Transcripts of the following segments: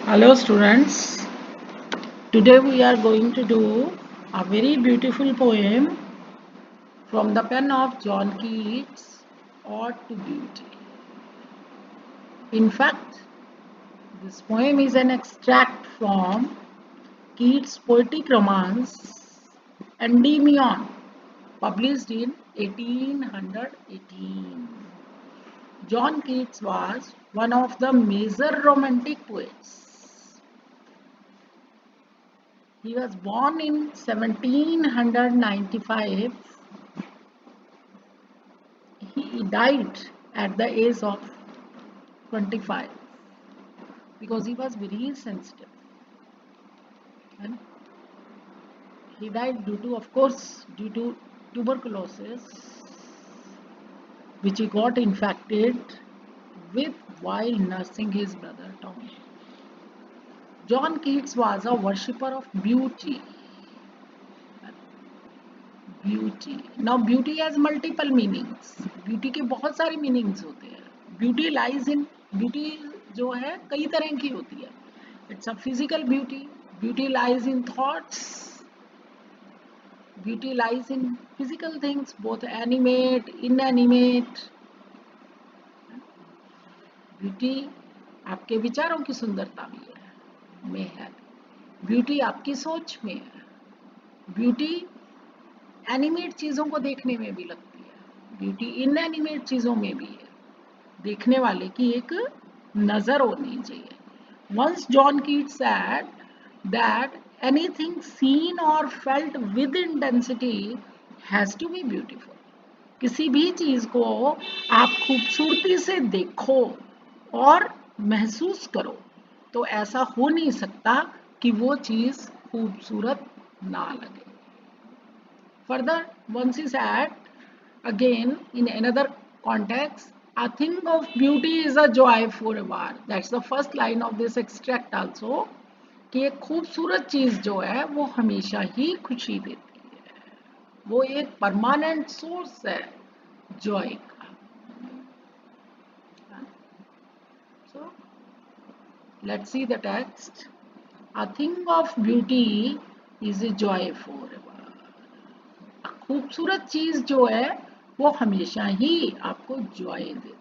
Hello students, today we are going to do a very beautiful poem from the pen of John Keats, Ode to Beauty. In fact, this poem is an extract from Keats' poetic romance Endymion, published in 1818. John Keats was one of the major romantic poets. He was born in 1795. He died at the age of 25 because he was very sensitive. And he died due to, of course, due to tuberculosis, which he got infected with while nursing his brother Tom. John Keats was a worshipper of beauty. Now beauty has multiple meanings. Beauty के बहुत सारे meanings होते हैं. Beauty lies in beauty जो है कई तरह की होती है. It's a physical beauty. Beauty lies in thoughts. Beauty lies in physical things, both animate, inanimate. Beauty आपके विचारों की सुंदरता में है. Beauty आपकी सोच में है. Beauty एनिमेट चीजों को देखने में भी लगती है. ब्यूटी इनएनिमेट चीजों में भी है. देखने वाले की एक नजर होनी चाहिए. Once John Keats said that anything seen or felt with intensity has to be beautiful. किसी भी चीज को आप खूबसूरती से देखो और महसूस करो तो ऐसा हो नहीं सकता कि वो चीज खूबसूरत ना लगे. Further, once he said, again in another context, a thing of beauty is a joy forever. That's the first line of this extract also. कि एक खूबसूरत चीज जो है वो हमेशा ही खुशी देती है. वो एक परमानेंट सोर्स है जॉय का. So, let's see the text. A thing of beauty is a joy forever. खूबसूरत चीज जो है वो हमेशा ही आपको जॉय देती है.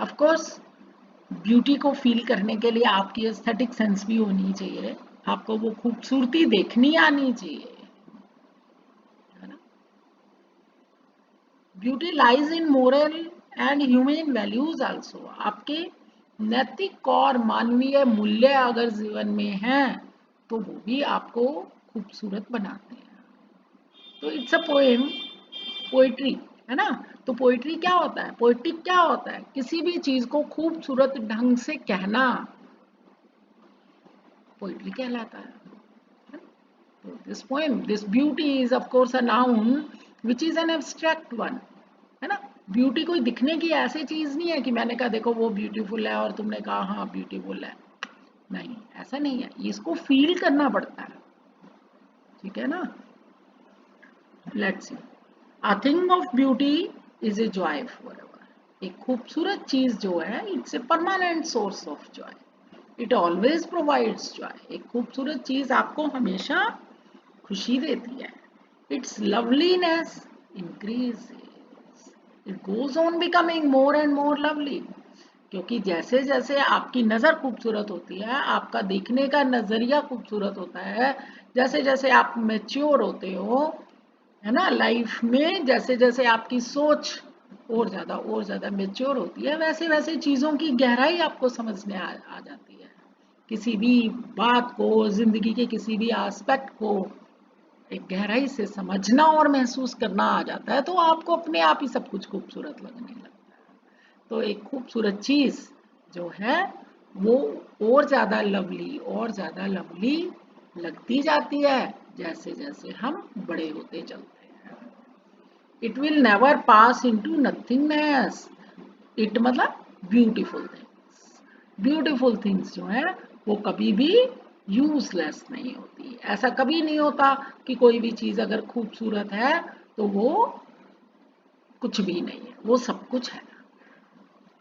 ऑफ कोर्स ब्यूटी को फील करने के लिए आपकी एस्थेटिक सेंस भी होनी चाहिए. आपको वो खूबसूरती देखनी आनी चाहिए, है ना. Beauty lies in moral and human values also. आपके नैतिक और मानवीय मूल्य अगर जीवन में हैं तो वो भी आपको खूबसूरत बनाते हैं. तो इट्स अ पोएम, पोएट्री है ना. तो पोएट्री क्या होता है, पोएटिक क्या होता है, किसी भी चीज को खूबसूरत ढंग से कहना पोएट्री कहलाता है. तो this poem, this beauty is of course a noun which is an abstract one, है ना. ब्यूटी कोई दिखने की ऐसी चीज नहीं है कि मैंने कहा देखो वो ब्यूटीफुल है और तुमने कहा हाँ ब्यूटीफुल है. नहीं, ऐसा नहीं है. इसको फील करना पड़ता है. ठीक है ना. Let's see. A thing of beauty is a joy forever. एक खूबसूरत चीज जो है it's a permanent source of Joy. It always provides Joy. एक खूबसूरत चीज आपको हमेशा खुशी देती है. It's loveliness increases. It goes on becoming more and more lovely. क्योंकि जैसे जैसे आपकी नजर खूबसूरत होती है, आपका देखने का नजरिया खूबसूरत होता है, जैसे जैसे आप मैच्योर होते हो, है ना, लाइफ में जैसे जैसे आपकी सोच और ज्यादा मेच्योर होती है, वैसे वैसे चीजों की गहराई आपको समझने आ जाती है. किसी भी बात को, जिंदगी के किसी भी एस्पेक्ट को एक गहराई से समझना और महसूस करना आ जाता है तो आपको अपने आप ही सब कुछ खूबसूरत लगने लगता है. तो एक खूबसूरत चीज जो है वो और ज्यादा लवली लगती जाती है जैसे जैसे हम बड़े होते चलते हैं. It will never pass into nothingness. It मतलब ब्यूटीफुल थिंग्स. ब्यूटीफुल थिंग्स जो है वो कभी भी यूजलेस नहीं होती. ऐसा कभी नहीं होता कि कोई भी चीज अगर खूबसूरत है तो वो कुछ भी नहीं है. वो सब कुछ है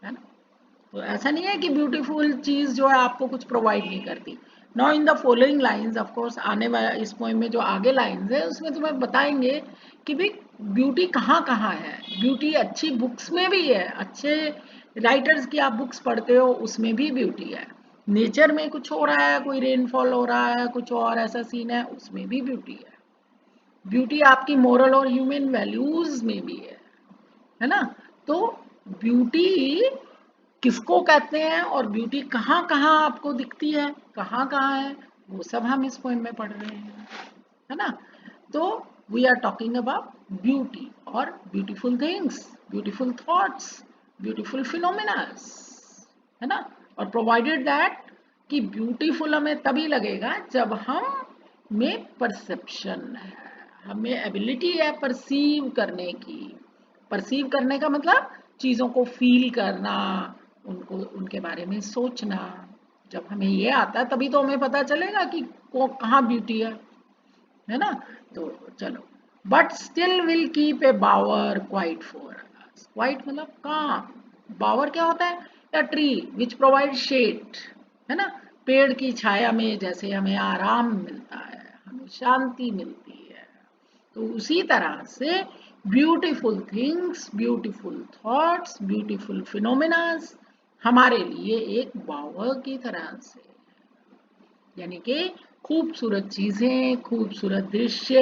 ना. तो ऐसा नहीं है कि ब्यूटीफुल चीज जो है आपको कुछ प्रोवाइड नहीं करती। Now in the following lines, of course आने वाला इस पोएम में जो आगे लाइंस है उसमें तुम्हें बताएंगे कि भाई ब्यूटी कहाँ कहाँ है। ब्यूटी अच्छी बुक्स में भी है, अच्छे राइटर्स की आप बुक्स पढ़ते हो उसमें भी ब्यूटी है। नेचर में कुछ हो रहा है, कोई रेनफॉल हो रहा है, कुछ और ऐसा सीन है, उसमें भी ब्यूटी है। ब्यूटी आपकी मोरल और ह्यूमन वैल्यूज में भी है ना। तो ब्यूटी किसको कहते हैं और ब्यूटी कहाँ कहाँ आपको दिखती है, कहाँ कहाँ है, वो सब हम इस पोएम में पढ़ रहे हैं, है ना। तो we are talking about beauty और beautiful things, beautiful thoughts, beautiful phenomenas, है ना। और प्रोवाइडेड दैट कि ब्यूटीफुल हमें तभी लगेगा जब हम में परसेप्शन है, हमें एबिलिटी है परसीव करने की। परसीव करने का मतलब चीज़ों को फील करना, उनको उनके बारे में सोचना। जब हमें ये आता है तभी तो हमें पता चलेगा कि को कहाँ ब्यूटी है ना। तो चलो, but still will keep a bower quiet for us. Quiet मतलब काम। बावर क्या होता है? या ट्री विच प्रोवाइड शेड, है ना। पेड़ की छाया में जैसे हमें आराम मिलता है, हमें शांति मिलती है, तो उसी तरह से beautiful things, beautiful thoughts, beautiful phenomenas हमारे लिए एक बावर की तरह से, यानी कि खूबसूरत चीजें, खूबसूरत दृश्य,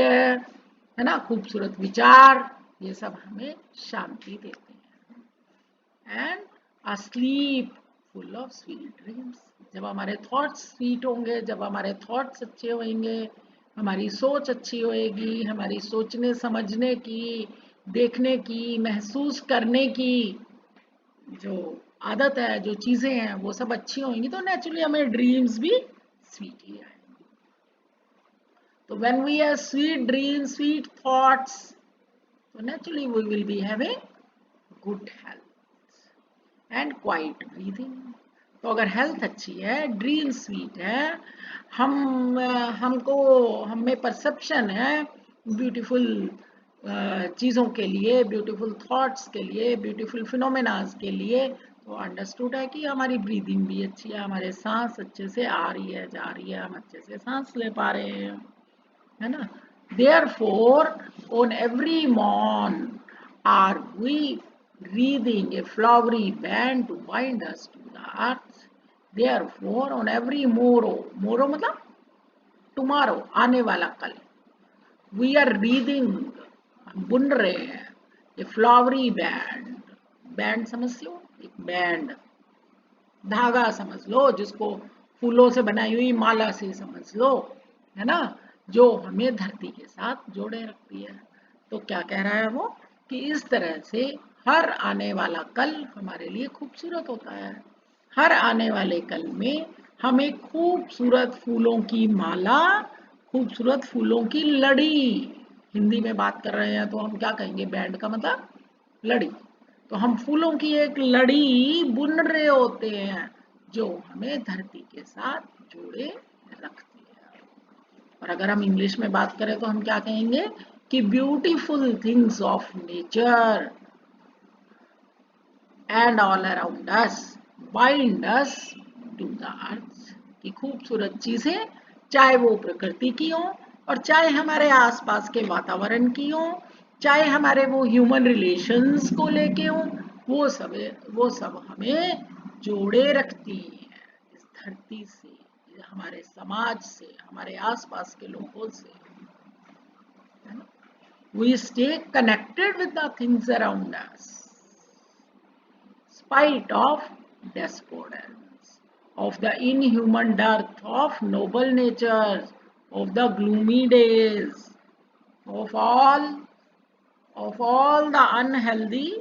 है ना, खूबसूरत विचार, ये सब हमें शांति देते हैं। And a slip full of sweet dreams. जब हमारे थॉट्स स्वीट होंगे, जब हमारे थॉट्स अच्छे होंगे, हमारी सोच अच्छी होएगी, हमारी सोचने समझने की, देखने की, महसूस करने की जो आदत है, जो चीजें हैं, वो सब अच्छी होंगी, तो नेचुरली हमें ड्रीम्स भी स्वीट ही आएंगे। तो when we have sweet dreams, sweet thoughts, तो naturally we will be having good health and quiet breathing. तो अगर हेल्थ अच्छी है, ड्रीम स्वीट है, हमको हम में परसेप्शन है ब्यूटीफुल चीज़ों के लिए, ब्यूटीफुल थॉट्स के लिए, ब्यूटीफुल फिनोमेनास के लिए, तो अंडरस्टूड है कि हमारी ब्रीदिंग भी अच्छी है, हमारे सांस अच्छे से आ रही है, जा रही है, हम अच्छे से सांस ले पा रहे हैं, है ना। Therefore, on every morn are we breathing a flowery band to bind us to the earth. Therefore, on every morrow, morrow मतलब tomorrow, आने वाला कल, we are breathing, हम बुन रहे हैं, a flowery band, band समझ लो, एक बैंड, धागा समझ लो, जिसको फूलों से बनाई हुई माला से समझ लो, है ना, जो हमें धरती के साथ जोड़े रखती है। तो क्या कह रहा है वो कि इस तरह से हर आने वाला कल हमारे लिए खूबसूरत होता है। हर आने वाले कल में हमें खूबसूरत फूलों की माला, खूबसूरत फूलों की लड़ी, हिंदी में बात कर रहे हैं तो हम क्या कहेंगे, बैंड का मतलब लड़ी, तो हम फूलों की एक लड़ी बुन रहे होते हैं जो हमें धरती के साथ जोड़े रखती है। और अगर हम इंग्लिश में बात करें तो हम क्या कहेंगे कि beautiful things of nature and all around us bind us to the earth. की खूबसूरत चीजें, चाहे वो प्रकृति की हो और चाहे हमारे आसपास के वातावरण की हो, चाहे हमारे वो ह्यूमन रिलेशंस को लेके हो, वो सब हमें जोड़े रखती हैं इस धरती से, हमारे समाज से, हमारे आसपास के लोगों से। We stay connected with the things around us, spite of despondence, of the inhuman dearth of noble natures, of the gloomy days, of all the unhealthy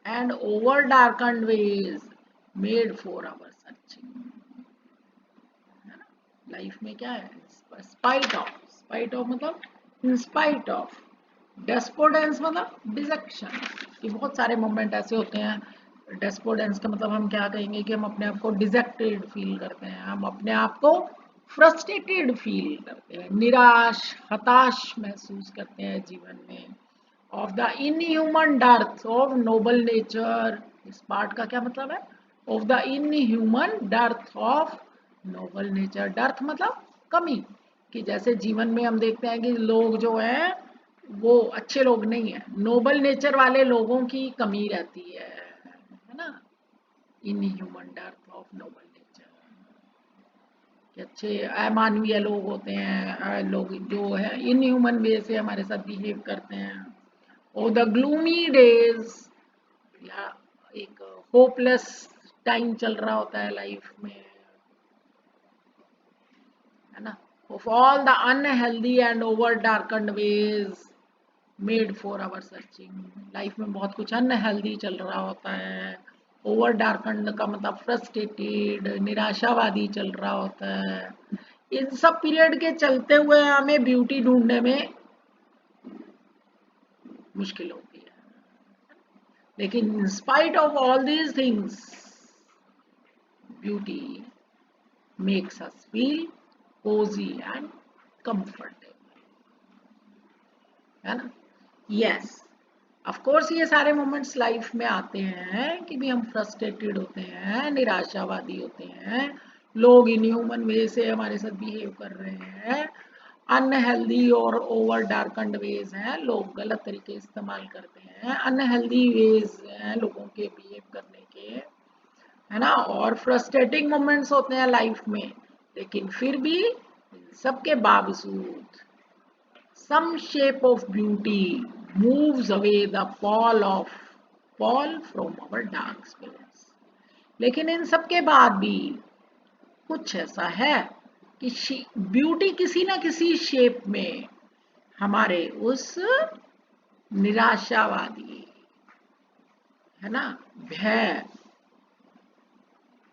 and over darkened ways made for our searching। Life में क्या है, spite of मतलब in spite of, डेस्पोडेंस मतलब detection, कि बहुत सारे moment ऐसे होते हैं। डेस्पोडेंस का मतलब हम क्या कहेंगे कि हम अपने आप को डिजेक्टेड फील करते हैं, हम अपने आप को फ्रस्ट्रेटेड फील करते हैं, निराश, हताश महसूस करते हैं जीवन में। Of the inhuman dearth of noble nature, इस पार्ट का क्या मतलब है? Of the in human dearth of noble nature. Dearth मतलब कमी, कि जैसे जीवन में हम देखते हैं कि लोग जो हैं वो अच्छे लोग नहीं है, नोबल नेचर वाले लोगों की कमी रहती है ना। In human dearth of noble nature, कि अच्छे अमानवीय लोग होते हैं, लोग जो है इन ह्यूमन वे से हमारे साथ बिहेव करते हैं। और द ग्लूमी डेज, या एक होपलेस टाइम चल रहा होता है लाइफ में, है ना। Of all the unhealthy and over darkened ways made for our searching. Life में बहुत कुछ अनहेल्दी चल रहा होता है। ओवर डार्कन्ड का मतलब फ्रस्ट्रेटेड, निराशावादी चल रहा होता है। इन सब पीरियड के चलते हुए हमें ब्यूटी ढूंढने में मुश्किल होती है, लेकिन in spite of all these things beauty makes us feel cozy and comfortable, है ना। यस, ऑफ कोर्स ये सारे मोमेंट्स लाइफ में आते हैं कि भी हम फ्रस्ट्रेटेड होते हैं, निराशावादी होते हैं, लोग इनह्यूमन वे से हमारे साथ बिहेव कर रहे हैं, अनहेल्दी और ओवर डार्कन्ड वेज हैं, लोग गलत तरीके इस्तेमाल करते हैं, अनहेल्दी वेज हैं लोगों के बिहेव करने के, है ना। और फ्रस्ट्रेटिंग मोमेंट्स होते हैं लाइफ में, लेकिन फिर भी सबके बावजूद some shape of beauty moves away the pall from our dark spirits। लेकिन इन सब के बाद भी कुछ ऐसा है कि ब्यूटी किसी ना किसी शेप में हमारे उस निराशावादी, है ना, भय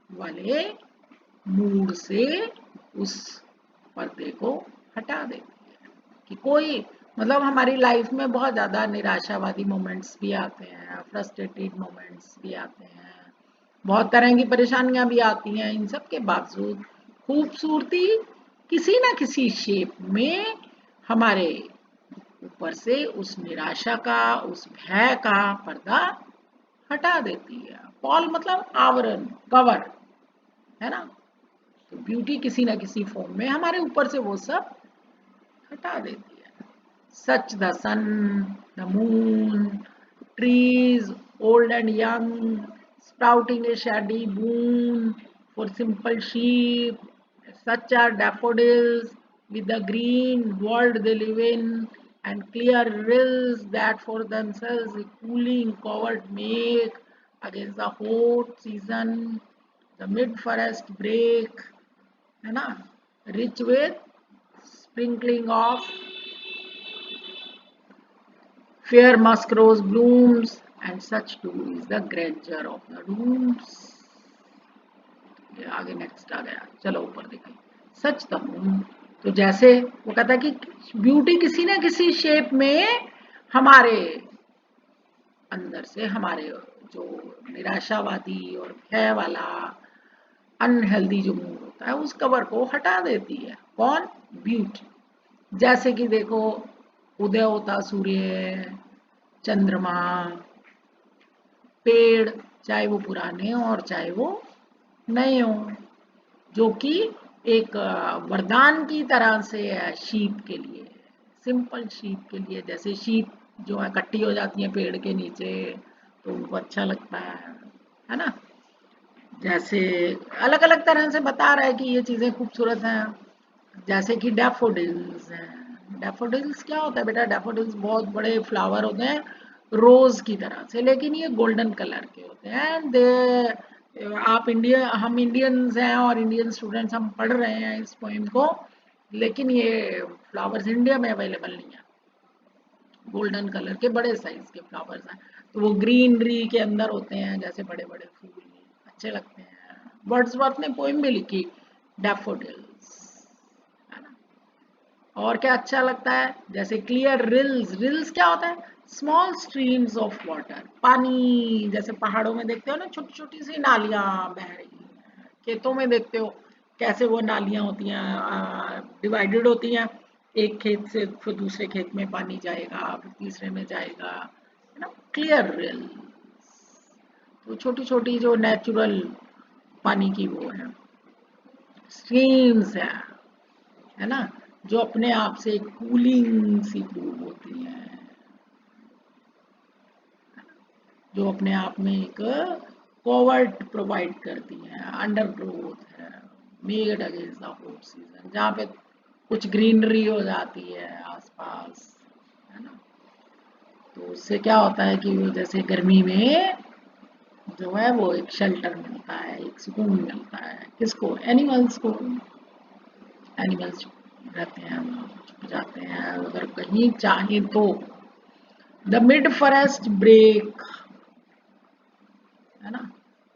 वाले मूड से उस पर्दे को हटा देती है। कि कोई मतलब हमारी लाइफ में बहुत ज़्यादा निराशावादी मोमेंट्स भी आते हैं, फ्रस्ट्रेटेड मोमेंट्स भी आते हैं, बहुत तरह की परेशानियां भी आती हैं, इन सब के बावजूद खूबसूरती किसी ना किसी शेप में हमारे ऊपर से उस निराशा का, उस भय का पर्दा हटा देती है। पॉल मतलब आवरण, कवर, है ना। तो ब्यूटी किसी ना किसी फॉर्म में हमारे ऊपर से वो सब हटा देती है। Such the sun, the moon, trees old and young sprouting a shady boon for simple sheep, such are daffodils with the green world they live in, and clear rills that for themselves a cooling covert make against the hot season, the mid forest break, है ना, rich with sprinkling of fair musk rose blooms, and such too is the grandeur of the rooms। ये आगे next आ गया, चलो ऊपर देखिए। सच the moon, तो जैसे वो कहता है कि ब्यूटी किसी ना किसी शेप में हमारे अंदर से हमारे जो निराशावादी और भय वाला अनहेल्दी जो मूड होता है उस कवर को हटा देती है। कौन? ब्यूटी। जैसे कि देखो, उदय होता सूर्य, चंद्रमा, पेड़, चाहे वो पुराने हो और चाहे वो नए हो, जो कि एक वरदान की तरह से है शीप के लिए, सिंपल शीप के लिए। जैसे शीप जो है इकट्ठी हो जाती है पेड़ के नीचे तो उनको अच्छा लगता है ना। जैसे अलग अलग तरह से बता रहा है कि ये चीज़ें खूबसूरत हैं। जैसे कि डैफोडिल्स हैं। डैफोडिल्स क्या होता है बेटा? डैफोडिल्स बहुत बड़े फ्लावर होते हैं रोज की तरह से, लेकिन ये गोल्डन कलर के होते हैं। आप हम इंडियंस हैं और इंडियन स्टूडेंट्स हम पढ़ रहे हैं इस पोइम को, लेकिन ये फ्लावर्स इंडिया में अवेलेबल नहीं है। गोल्डन कलर के बड़े साइज के फ्लावर्स हैं, तो वो ग्रीनरी के अंदर होते हैं, जैसे बड़े बड़े फूल अच्छे लगते हैं। वर्ड्सवर्थ ने पोइम भी लिखी डैफोडिल्स, है ना। और क्या अच्छा लगता है? जैसे क्लियर रिल्स। रिल्स क्या होता है? स्मॉल स्ट्रीम्स ऑफ वाटर, पानी। जैसे पहाड़ों में देखते हो ना छोटी छोटी सी नालियां बह रही हैं, खेतों में देखते हो कैसे वो नालियां होती हैं, डिवाइडेड होती हैं, एक खेत से फिर दूसरे खेत में पानी जाएगा, फिर तीसरे में जाएगा, है ना। Clear reels. तो छोटी छोटी जो नेचुरल पानी की वो है स्ट्रीम्स है ना, जो अपने आप से कूलिंग सी प्रूव होती हैं, जो अपने आप में एक कोवर्ट प्रोवाइड करती हैं, अंडर ग्रोथ है, made against the hot season, जहाँ पे कुछ ग्रीनरी हो जाती है आसपास, है ना। तो उससे क्या होता है कि वो जैसे गर्मी में जो है वो एक शेल्टर मिलता है, एक सुकून मिलता है, किसको, एनिमल्स को। एनिमल्स रहते हैं, छुप जाते हैं अगर कहीं चाहे तो। द मिड फॉरेस्ट ब्रेक, है ना,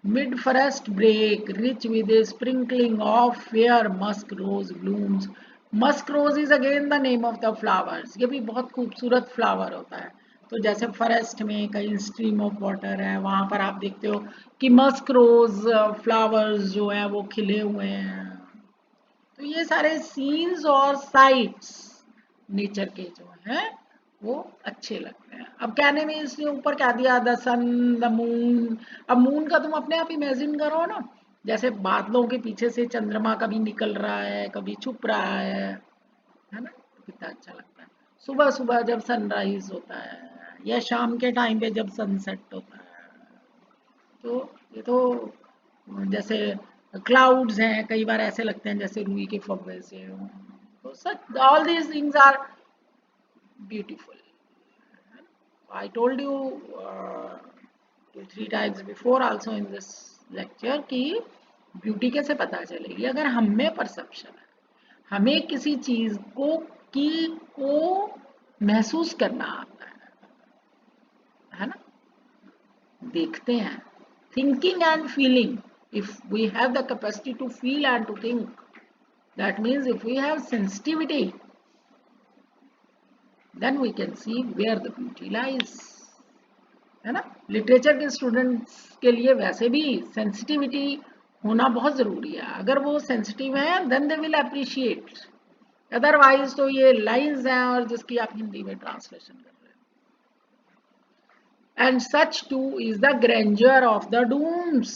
mid forest brake rich with a sprinkling of fair musk rose blooms. Musk rose is again the name of the flowers, ये भी बहुत खूबसूरत फ्लावर होता है। तो जैसे फॉरेस्ट में कहीं स्ट्रीम ऑफ वाटर है, वहां पर आप देखते हो कि मस्क रोज फ्लावर्स जो है वो खिले हुए हैं। तो ये सारे सीन्स और साइट्स नेचर के जो हैं वो अच्छे लगते हैं। अब कहने में इसने ऊपर क्या दिया, द सन, द मून। अब मून का तुम अपने आप इमेजिन करो ना, जैसे बादलों के पीछे से चंद्रमा कभी निकल रहा है, कभी छुप रहा है ना, कितना अच्छा लगता है। सुबह सुबह जब सनराइज होता है या शाम के टाइम पे जब सनसेट होता है, तो ये तो जैसे क्लाउड्स हैं, कई बार ऐसे लगते हैं जैसे रुई के फव्वे से हों। तो such all these things are beautiful. I told you 2-3 times before also in this lecture कि ब्यूटी कैसे पता चलेगी, अगर हम में परसेप्शन है, हमें किसी चीज को महसूस करना आता है ना, देखते हैं, thinking and feeling. If we have the capacity to feel and to think, that means if we have sensitivity, then we can see where the beauty lies, है ना। लिटरेचर के स्टूडेंट्स के लिए वैसे भी सेंसिटिविटी होना बहुत जरूरी है। अगर वो सेंसिटिव है then they will appreciate, otherwise तो ये लाइंस हैं और जिसकी आप हिंदी में ट्रांसलेशन कर रहे हो। And such too is the grandeur of the dooms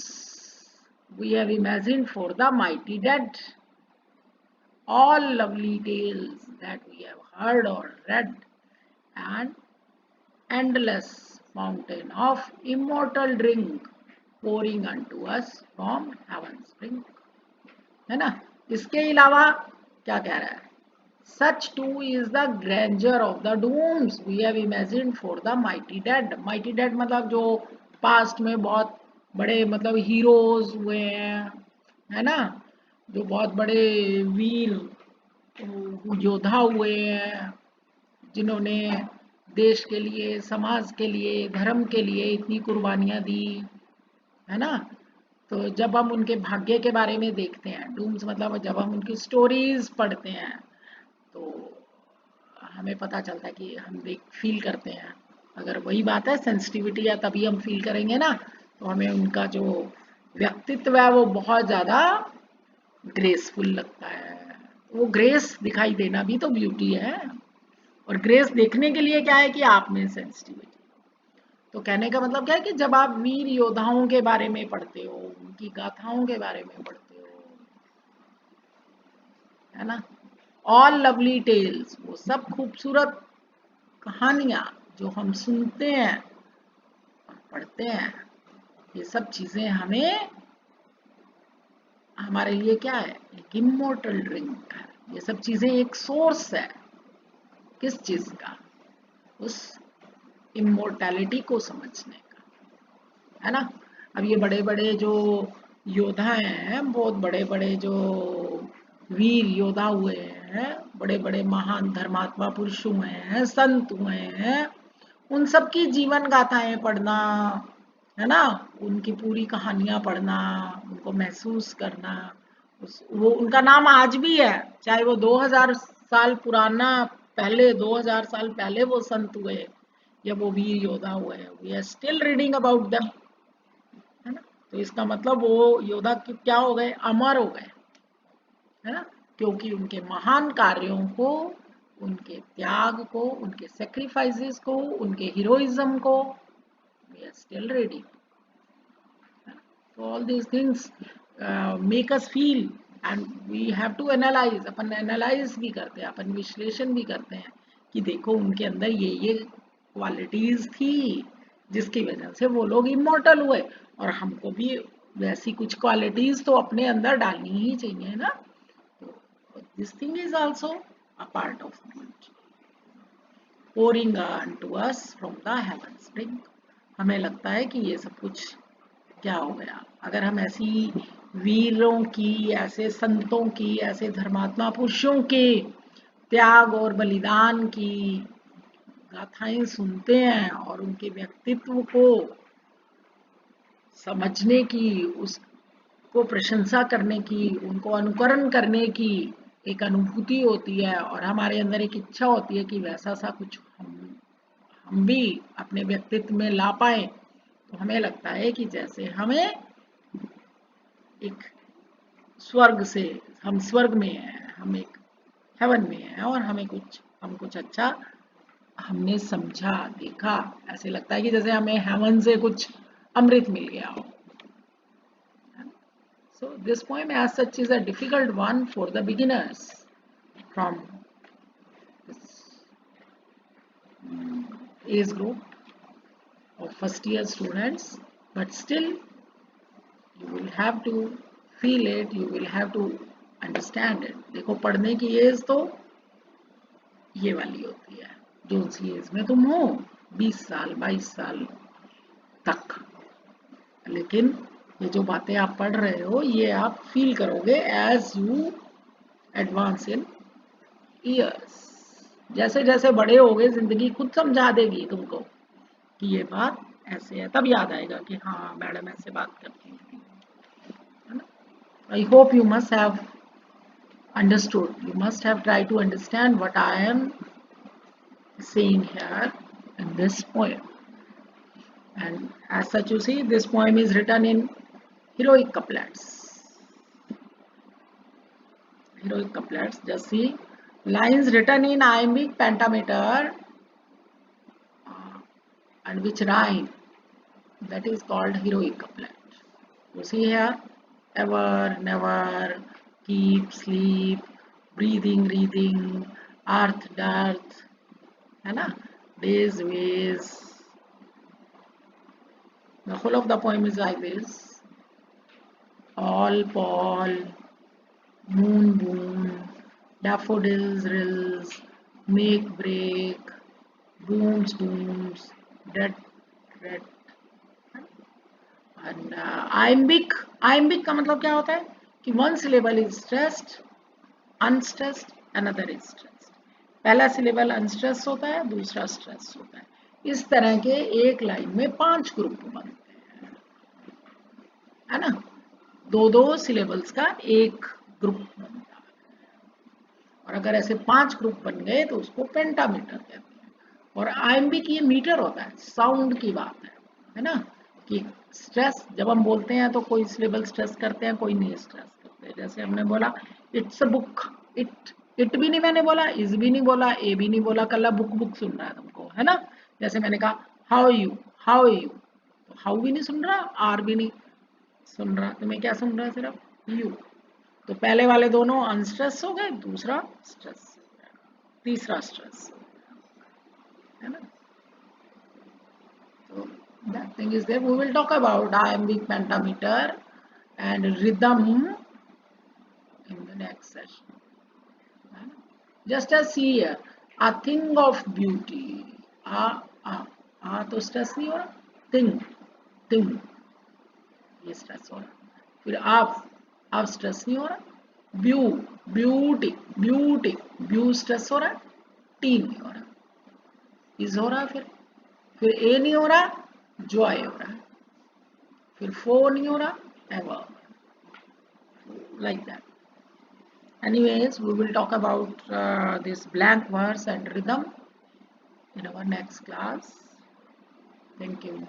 we have imagined for the mighty dead, all lovely tales that we have heard or read, and endless fountain of immortal drink pouring unto us from heaven's spring, है ना। इसके अलावा क्या कह रहा है, such too is the grandeur of the dooms we have imagined for the mighty dead. Mighty dead मतलब जो पास्ट में बहुत बड़े मतलब हीरोज हुए हैं, है ना, जो बहुत बड़े वीर योद्धा हुए हैं, जिन्होंने देश के लिए, समाज के लिए, धर्म के लिए इतनी कुर्बानियां दी, है ना। तो जब हम उनके भाग्य के बारे में देखते हैं, डूम्स मतलब जब हम उनकी स्टोरीज पढ़ते हैं, तो हमें पता चलता है कि हम देख फील करते हैं। अगर वही बात है सेंसिटिविटी है तभी हम फील करेंगे ना, तो हमें उनका जो व्यक्तित्व है वो बहुत ज़्यादा ग्रेसफुल लगता है। वो ग्रेस दिखाई देना भी तो ब्यूटी है। और ग्रेस देखने के लिए क्या है कि आप में सेंसिटिविटी। तो कहने का मतलब क्या है कि जब आप वीर योद्धाओं के बारे में पढ़ते हो, उनकी गाथाओं के बारे में पढ़ते हो, है ना, ऑल लवली टेल्स, वो सब खूबसूरत कहानियां जो हम सुनते हैं और पढ़ते हैं, ये सब चीजें हमें, हमारे लिए क्या है, एक इमोर्टल ड्रिंक है। ये सब चीजें एक सोर्स है, किस चीज का, उस इमोर्टैलिटी को समझने का, है ना। अब ये बड़े बड़े जो योद्धा हैं, बहुत बड़े बड़े जो वीर योद्धा हुए हैं, बड़े बड़े महान धर्मात्मा पुरुष हुए हैं, संत हुए हैं, उन सब की जीवन गाथाएं पढ़ना, है ना, उनकी पूरी कहानियां पढ़ना, उनको महसूस करना, वो उनका नाम आज भी है, चाहे वो 2000 साल पुराना, पहले 2000 साल पहले वो संत हुए या वो वीर योद्धा हुए, we are still reading about them, है ना। तो इसका मतलब वो योद्धा क्या हो गए, अमर हो गए, है ना, क्योंकि उनके महान कार्यों को, उनके त्याग को, उनके सेक्रीफाइसेस को, उनके हीरोइज्म को we are still reading. All these things make us feel and we have to analyse. अपन एनालाइज भी करते हैं, अपन विश्लेषण भी करते हैं कि देखो उनके अंदर ये क्वालिटीज थी जिसकी वजह से वो लोग इमॉर्टल हुए, और हमको भी वैसी कुछ क्वालिटीज तो अपने अंदर डालनी ही चाहिए ना. तो this thing is also a part of beauty. pouring unto us from the heavens drink. हमें लगता है कि ये सब कुछ क्या हो गया. अगर हम ऐसी वीरों की, ऐसे संतों की, ऐसे धर्मात्मा पुरुषों के त्याग और बलिदान की गाथाएं सुनते हैं और उनके व्यक्तित्व को समझने की, उसको प्रशंसा करने की, उनको अनुकरण करने की एक अनुभूति होती है, और हमारे अंदर एक इच्छा होती है कि वैसा सा कुछ हम भी अपने व्यक्तित्व में ला पाए, तो हमें लगता है कि जैसे हमें एक स्वर्ग से, हम स्वर्ग में हैं, हम एक हेवन में हैं, और हम कुछ अच्छा हमने समझा, देखा. ऐसे लगता है कि जैसे हमें हेवन से कुछ अमृत मिल गया हो. So this poem as such is a difficult one for the beginners from this age group of first year students, but still you will have to feel it, you will have to understand it. देखो पढ़ने की as तो ये वाली होती है, जो सी as में तुम हो 20 साल 22 साल तक, लेकिन ये जो बातें आप पढ़ रहे हो ये आप फील करोगे as you advance in years. जैसे जैसे बड़े होगे जिंदगी खुद समझा देगी तुमको कि ये बात ऐसे है, तब याद आएगा कि हाँ मैडम ऐसे बात करती थी. I hope you must have understood, you must have tried to understand what I am saying here in this poem. And as such, you see, this poem is written in heroic couplets. Heroic couplets, just see, lines written in iambic pentameter and which rhyme, that is called heroic couplet. You see here, ever, never, keep, sleep, breathing, breathing, earth, dearth, है ना, days, ways. The whole of the poem is like this: all, Paul, moon, boon, daffodils, rills, make, break, booms, booms, dead, red. And iambic, iambic का मतलब क्या होता है कि one syllable is stressed, unstressed, another is stressed. पहला syllable unstressed होता है, दूसरा stressed होता है. इस तरह के एक लाइन में 5 ग्रुप बनते हैं, है ना. दो दो सिलेबल्स का एक ग्रुप बनता है, और अगर ऐसे 5 ग्रुप बन गए तो उसको पेंटामीटर कहते हैं. और आइम्बिक ये मीटर होता है, साउंड की बात है ना. कि स्ट्रेस जब हम बोलते हैं तो कोई सिलेबल स्ट्रेस करते हैं, कोई नहीं स्ट्रेस करते. जैसे हमने बोला इट्स अ बुक, इट भी नहीं मैंने बोला, इज भी नहीं बोला, ए भी नहीं बोला, कल बुक बुक सुन रहा है तुमको, है ना. जैसे मैंने कहा हाउ यू, हाउ यू, तो हाउ भी नहीं सुन रहा, आर भी नहीं सुन रहा, तो मैं क्या सुन रहा, सिर्फ यू. तो पहले वाले दोनों अनस्ट्रेस हो गए, दूसरा स्ट्रेस, तीसरा स्ट्रेस, है ना. So that thing is there. We will talk about iambic pentameter and rhythm in the next session. Just as see here, a thing of beauty. तो स्ट्रेस नहीं हो रहा, थिंग ये स्ट्रेस हो रहा. फिर आप स्ट्रेस नहीं हो रहा. ब्यूटी ब्यूटी ब्यू स्ट्रेस हो रहा है, टी नहीं हो रहा, इज हो रहा. फिर ए नहीं हो रहा, जॉय हो रहा है. फिर फो नहीं हो रहा, ever, like that. Anyways, we will talk about this blank verse and rhythm in our next class. Thank you.